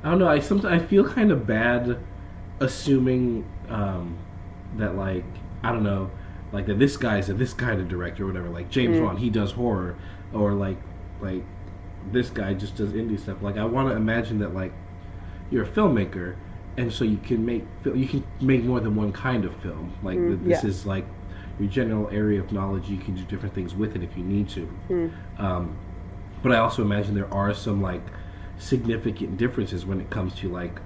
I don't know. I feel kind of bad assuming that like I don't know, like that this guy's this kind of director or whatever. Like James Mm, Wan, he does horror, or like this guy just does indie stuff. Like I want to imagine that like you're a filmmaker, and so you can make more than one kind of film. Like mm, this Yeah. is like your general area of knowledge. You can do different things with it if you need to. mm. Um, but I also imagine there are some like significant differences when it comes to like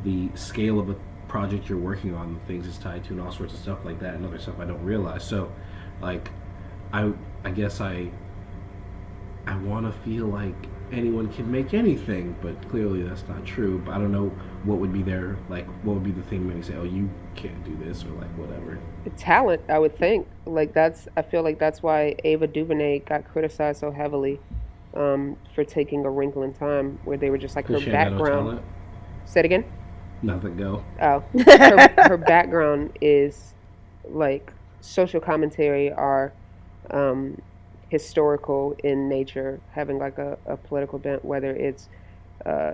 the scale of a project you're working on, things it's tied to, and all sorts of stuff like that, and other stuff I don't realize. So, like, I I guess I want to feel like anyone can make anything, but clearly that's not true. But I don't know what would be their like what would be the thing when you say, oh, you can't do this or like whatever. Talent, I would think. Like that's, I feel like that's why Ava DuVernay got criticized so heavily for taking A Wrinkle in Time, where they were just like her Because she ain't got no background. talent, Say it again. nothing go. Oh, her background is like social commentary are um, historical in nature, having like a political bent, whether it's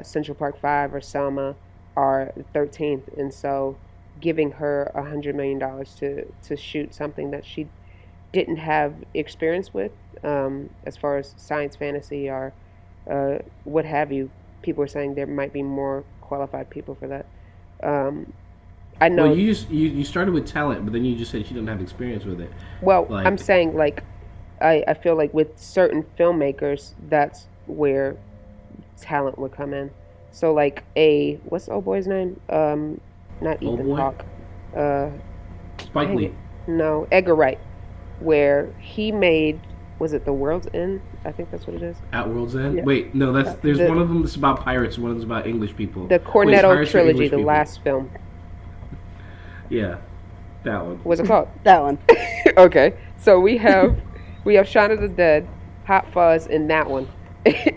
Central Park Five or Selma or 13th, and so giving her $100 million to shoot something that she didn't have experience with, as far as science fantasy or what have you. People are saying there might be more qualified people for that. Um, I Well, know. you started with talent, but then you just said she didn't have experience with it. Well, I'm Like, saying like I feel like with certain filmmakers, that's where talent would come in. So like a what's the old boy's name? Not oh Ethan boy, Hawke. Uh, Spike dang Lee it. No, Edgar Wright, where he made, was it The World's End? I think that's what it is. at World's End. Yeah. Wait, no, that's there's The one of them that's about pirates, one of them's about English people. the Wait, it's Cornetto pirates or trilogy, English the people? last film. Yeah, that one. What's it called? That one. Okay, so we have Shaun of the Dead, Hot Fuzz, and that one,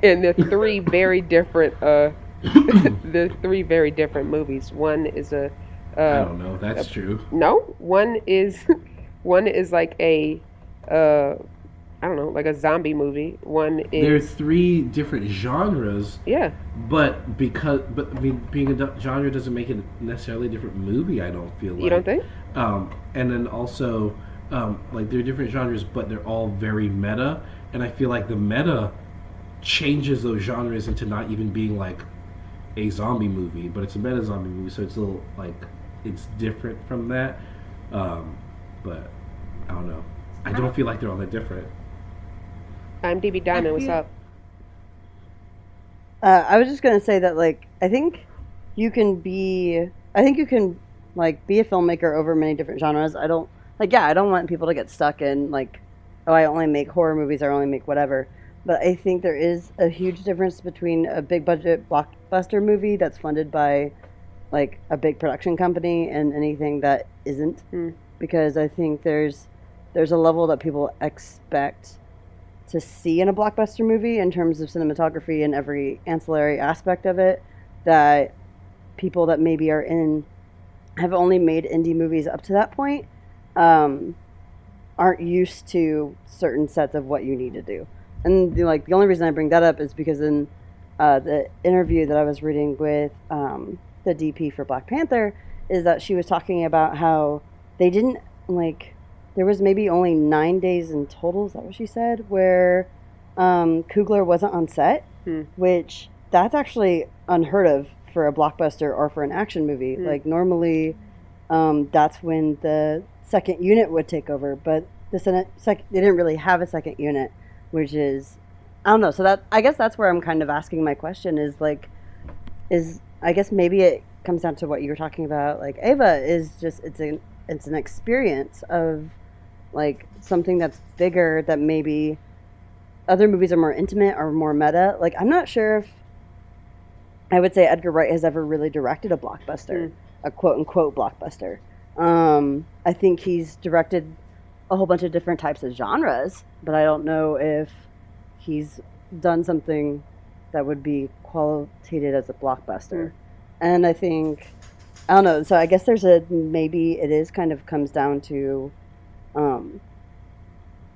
and they're three very different. They're three very different movies. One is I uh, don't know. If a that's true. no. One is one is like a uh, I don't know, like a zombie movie. One There are is three different genres, yeah. but I mean, being a genre doesn't make it necessarily a different movie. I don't feel You don't like, think? and then also, like there are different genres, but they're all very meta, and I feel like the meta changes those genres into not even being like a zombie movie, but it's a meta zombie movie, so it's a little like it's different from that. Um, but I don't know. I I don't feel like they're all that different. IMDb I Diamond, what's feel up? I was just gonna say that, like, you can be, I think you can, like, be a filmmaker over many different genres. I don't, like, yeah, I don't want people to get stuck in, like, oh, I only make horror movies or I only make whatever. But I think there is a huge difference between a big budget blockbuster movie that's funded by, like, a big production company and anything that isn't. Hmm. Because I think there's a level that people expect to see in a blockbuster movie in terms of cinematography and every ancillary aspect of it that people that maybe are in have only made indie movies up to that point um, aren't used to certain sets of what you need to do. And like the only reason I bring that up is because in the interview that I was reading with the DP for Black Panther is that she was talking about how they didn't like there was maybe only 9 days in total. Is that what she said? Where Coogler wasn't on set, Hmm. which that's actually unheard of for a blockbuster or for an action movie. Hmm. Like normally, that's when the second unit would take over, but they didn't really have a second unit, which is I don't know. So that I guess that's where I'm kind of asking my question is like, is I guess maybe it comes down to what you were talking about. Like Ava is just it's an experience of like something that's bigger that maybe other movies are more intimate or more meta. Like I'm not sure if I would say Edgar Wright has ever really directed a blockbuster, Hmm. a quote unquote blockbuster. I think he's directed a whole bunch of different types of genres, but I don't know if he's done something that would be qualitated as a Hmm. blockbuster. And I think I don't know. So I guess there's a maybe it is kind of comes down um,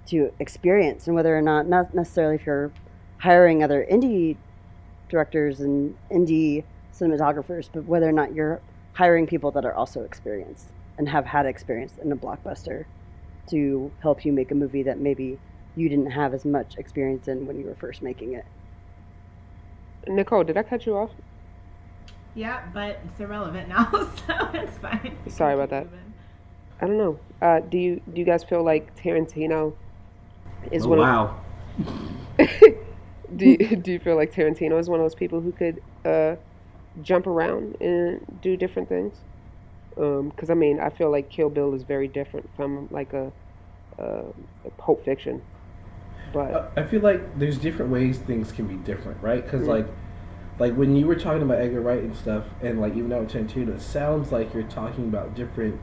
to experience and whether or not necessarily if you're hiring other indie directors and indie cinematographers, but whether or not you're hiring people that are also experienced and have had experience in a blockbuster to help you make a movie that maybe you didn't have as much experience in when you were first making it. Nicole, did I cut you off? Yeah, but it's irrelevant now, so it's fine. Sorry about that. I don't know. Do you guys feel like Tarantino is Oh, one wow. of do you feel like Tarantino is one of those people who could jump around and do different things? Because I mean, I feel like Kill Bill is very different from like a Pulp Fiction, but I feel like there's different ways things can be different, right? Because like when you were talking about Edgar Wright and stuff, and like even out with Tarantino, it sounds like you're talking about different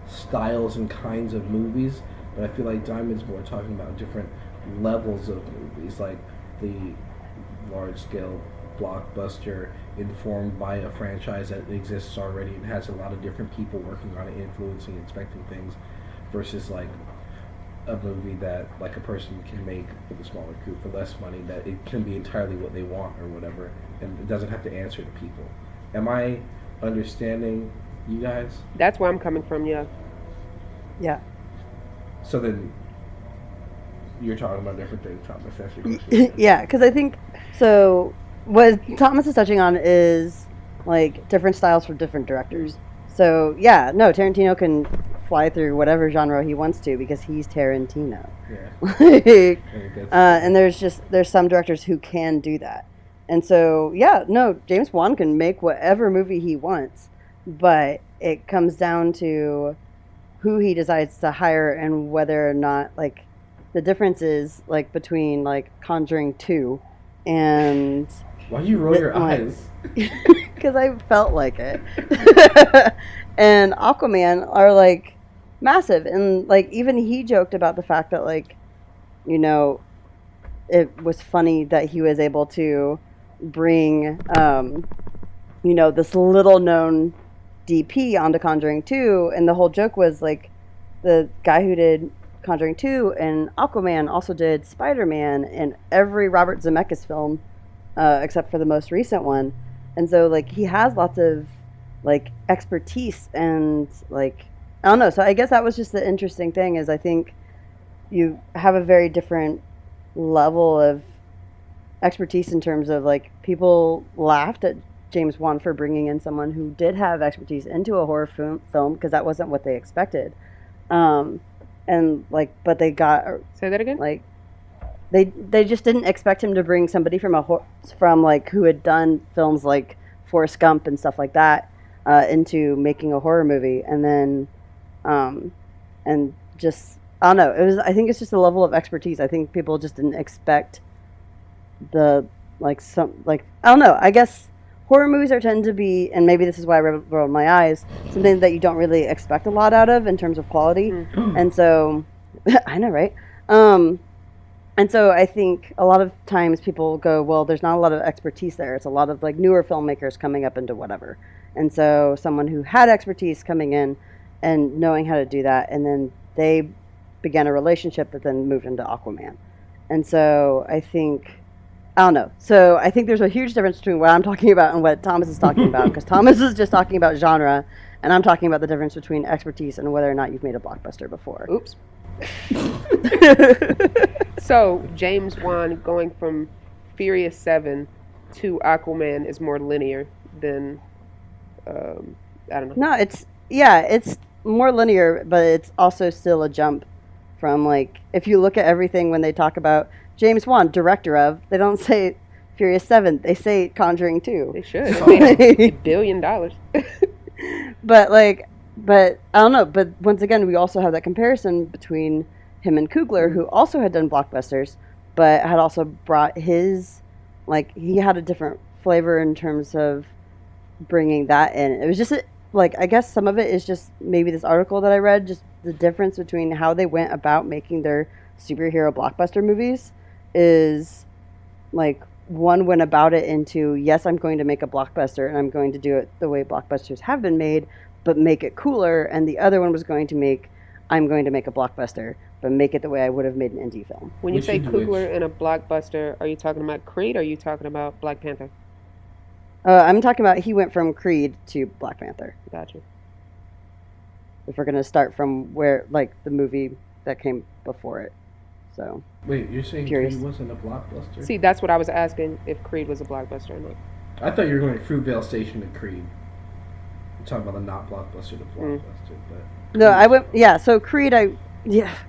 styles and kinds of movies. But I feel like Diamond's more talking about different levels of movies, like the large scale blockbuster informed by a franchise that exists already and has a lot of different people working on it, influencing, expecting things, versus like a movie that like a person can make with a smaller crew for less money, that it can be entirely what they want or whatever, and it doesn't have to answer to people. Am I understanding you guys? that's where I'm coming from. Yeah. Yeah. So then you're talking about different things, Thomas. That's your question. Yeah, because I think so. What Thomas is touching on is like different styles for different directors. So yeah, no, Tarantino can fly through whatever genre he wants to because he's Tarantino. Yeah. And there's some directors who can do that. And so yeah, no, James Wan can make whatever movie he wants, but it comes down to who he decides to hire and whether or not like the difference is like between like Conjuring 2 and Why do you roll your eyes? because I felt like it. And Aquaman are like massive, and like even he joked about the fact that like, you know, it was funny that he was able to bring you know, this little known DP onto Conjuring 2, and the whole joke was like the guy who did Conjuring 2 and Aquaman also did Spider-Man and every Robert Zemeckis film except for the most recent one. And so like he has lots of like expertise and like I don't know. So I guess that was just the interesting thing is I think you have a very different level of expertise in terms of like people laughed at James Wan for bringing in someone who did have expertise into a horror film because that wasn't what they expected. And like, but they got Say that again. like they just didn't expect him to bring somebody from like who had done films like Forrest Gump and stuff like that into making a horror movie, and then and just I don't know. It was I think it's just a level of expertise. I think people just didn't expect the like some like I don't know. I guess horror movies are tend to be, and maybe this is why I rolled my eyes, something that you don't really expect a lot out of in terms of quality. And so, I know, right? And so I think a lot of times people go, well, there's not a lot of expertise there. It's a lot of like newer filmmakers coming up into whatever. And so someone who had expertise coming in and knowing how to do that, and then they began a relationship that then moved into Aquaman. And so I think I don't know. So I think there's a huge difference between what I'm talking about and what Thomas is talking about, because Thomas is just talking about genre, and I'm talking about the difference between expertise and whether or not you've made a blockbuster before. Oops. So James Wan going from Furious 7 to Aquaman is more linear than I don't know. No, it's more linear, but it's also still a jump from like if you look at everything when they talk about James Wan, director of, they don't say Furious 7, they say Conjuring 2. They should. It made $1 billion. But I don't know. But once again, we also have that comparison between him and Coogler, who also had done blockbusters, but had also brought his, like, he had a different flavor in terms of bringing that in. It was just, like, I guess some of it is just maybe this article that I read, just the difference between how they went about making their superhero blockbuster movies is, like, one went about it into, yes, I'm going to make a blockbuster, and I'm going to do it the way blockbusters have been made, but make it cooler. And the other one was going to make, I'm going to make a blockbuster, but make it the way I would have made an indie film. When you say Coogler in a blockbuster, are you talking about Creed or are you talking about Black Panther? I'm talking about he went from Creed to Black Panther. Gotcha. If we're gonna start from where, like, the movie that came before it. So Wait, you're saying Curious. Creed wasn't a blockbuster? See, that's what I was asking, if Creed was a blockbuster or not. I thought you were going Fruitvale Station to Creed. I'm talking about the not blockbuster to blockbuster, but no, I went. Yeah, so Creed.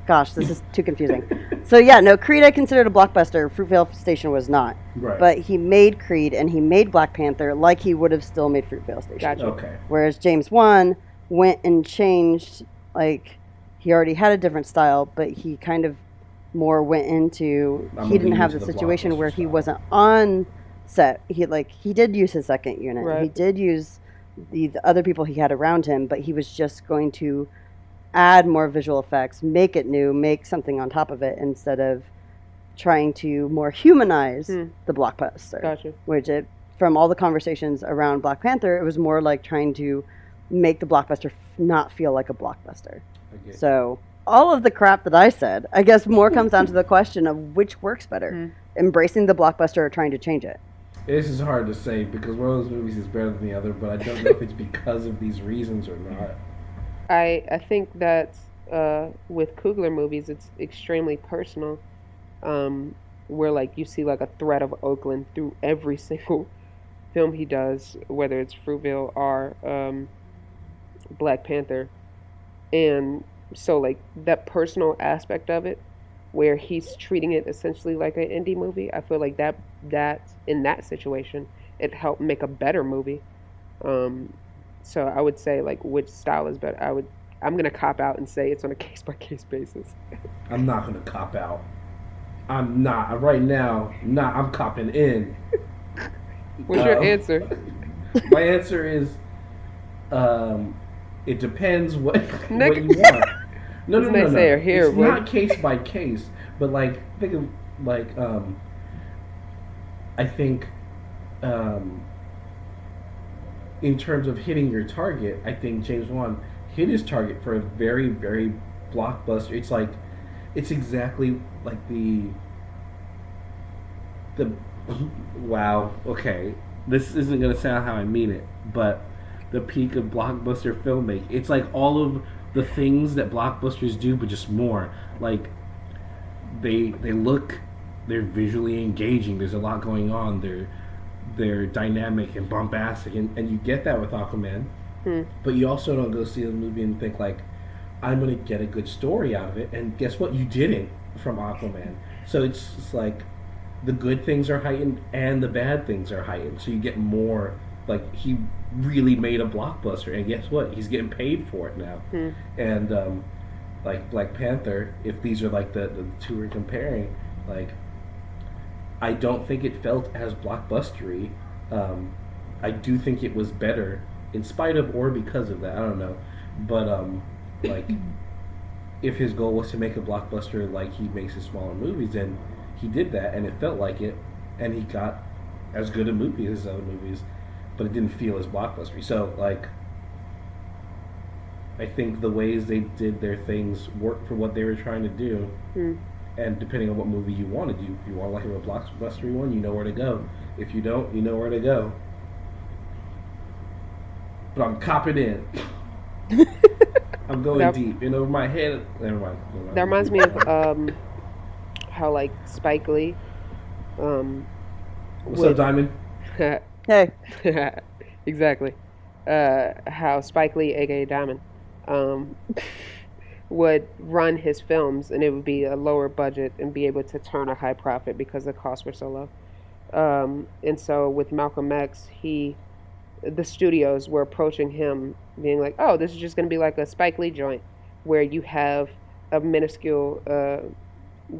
Gosh, this is too confusing. So yeah, no, Creed I considered a blockbuster. Fruitvale Station was not. right. But he made Creed and he made Black Panther like he would have still made Fruitvale Station. Gotcha. Okay. Whereas James Wan went and changed, like, he already had a different style, but he kind of more went into, I'm he didn't moving have into the the situation blockbuster where he style. wasn't on set. He did use his second unit. Right. He did use the other people he had around him, but he was just going to add more visual effects, make it new, make something on top of it, instead of trying to more humanize the blockbuster. Gotcha. Which, from all the conversations around Black Panther, it was more like trying to make the blockbuster not feel like a blockbuster. I get So all of the crap that I said, I guess more comes down to the question of which works better, embracing the blockbuster or trying to change it. This is hard to say because one of those movies is better than the other, but I don't know if it's because of these reasons or not. I think that with Coogler movies, it's extremely personal, where like you see like a thread of Oakland through every single film he does, whether it's Fruitvale or Black Panther, and so like that personal aspect of it, where he's treating it essentially like an indie movie. I feel like that in that situation, it helped make a better movie. So I would say like which style is better. I'm gonna cop out and say it's on a case by case basis. I'm not gonna cop out. I'm not right now. I'm copping in. What's your answer? My answer is, it depends what Nick. what you want. No. Naysayer here, It's boy. not case by case, but like think of like I think in terms of hitting your target, I think James Wan hit his target for a very, very blockbuster. It's exactly like the wow. Okay, this isn't gonna sound how I mean it, but the peak of blockbuster filmmaking. It's like all of the things that blockbusters do, but just more. Like they're visually engaging. There's a lot going on. They're dynamic and bombastic, and you get that with Aquaman. But you also don't go see the movie and think like, I'm gonna get a good story out of it. And guess what? You didn't from Aquaman. So it's just like the good things are heightened and the bad things are heightened. So you get more. Like he really made a blockbuster, and guess what? He's getting paid for it now. And like Black Panther, if these are like the two we're comparing, like I don't think it felt as blockbustery. I do think it was better in spite of or because of that. I don't know, but like if his goal was to make a blockbuster like he makes his smaller movies, then he did that, and it felt like it, and he got as good a movie as his other movies, but it didn't feel as blockbustery. So like I think the ways they did their things worked for what they were trying to do. And depending on what movie you want to do, if you want like a blockbustery one, you know where to go. If you don't, you know where to go. But I'm copping in. I'm going deep. Over my head. Never mind. That reminds me of how like Spike Lee. What's up, Diamond? Hey, Exactly. How Spike Lee, aka Diamond, would run his films, and it would be a lower budget and be able to turn a high profit because the costs were so low. And so with Malcolm X, the studios were approaching him, being like, "Oh, this is just going to be like a Spike Lee joint, where you have a minuscule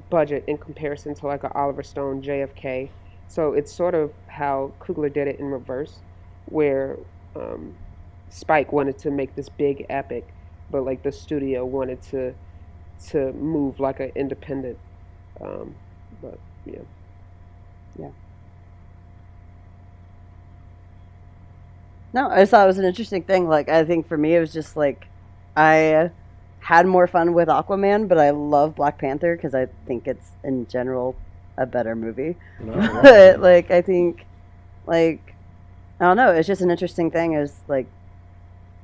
budget in comparison to like a Oliver Stone, JFK." So it's sort of how Coogler did it in reverse, where Spike wanted to make this big epic, but like the studio wanted to move like an independent. But yeah. no, I just thought it was an interesting thing. Like, I think for me, it was just like I had more fun with Aquaman, but I love Black Panther because I think it's in general a better movie. But like, I think, like, I don't know. It's just an interesting thing is like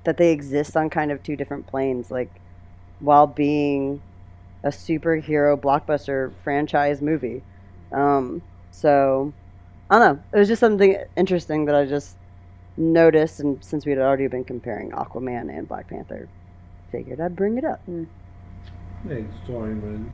that they exist on kind of two different planes, like while being a superhero blockbuster franchise movie. So I don't know. It was just something interesting that I just noticed, and since we had already been comparing Aquaman and Black Panther, figured I'd bring it up. Thanks, Toriman.